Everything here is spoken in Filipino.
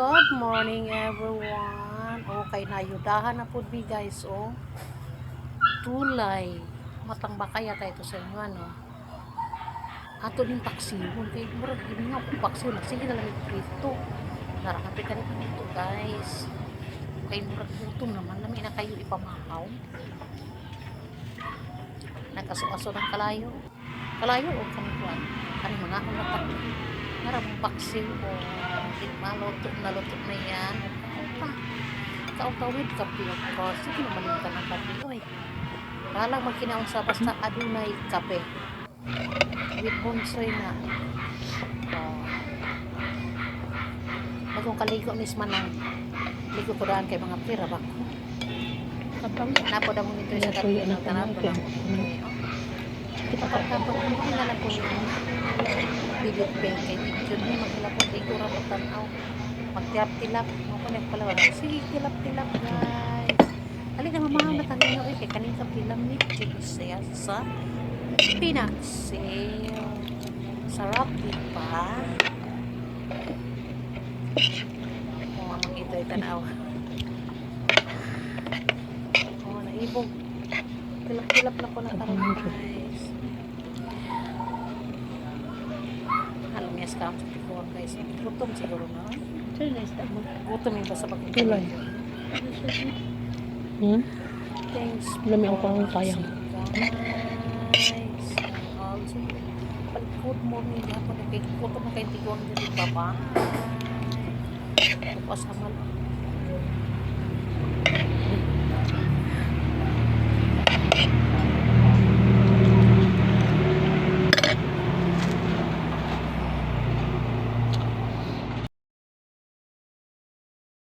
Good morning everyone. Okay, nayudahan na po mi guys tulay. Matang bakaya tayo to sa inyo ano. Ato ning paksiyon kay murag gini nga kung paksiyon sige na lang prito. Narakapit ka rin ito guys. Kay murag gutom naman lami na kayo ipamahaw. Nagkaso-aso ng kalayo. Kalayo o kanikuan. Ano mga hamatak. Maraming paksiw o malutok na yan. Kautawid kape o sige naman yung kanang kape oy. Kalang magkinaon sa basta adunay kape with bonsoy na bagong kaligo mismo ng ligo ko daan kay mga pira ba napo damon nito sa kape ng tanap ko kita kapag hindi na lang po yung bibit pen kay yun may maglapot ito rapot tanaw magtilap-tilap mo ko nagpalawa sige tilap-tilap guys halika mamahaw na kanino kay kanina pilam ni siya sa pinaksil sarap diba mamang ito ay tanaw naibog tilap-tilap na ko na karoon guys yes ka sa tikuan guys gutom siguro na gutom yung basta pagkutulay thanks lami ang pang sayang guys also good morning hapon na kay gutom na kay tikuan din baba tapos hamal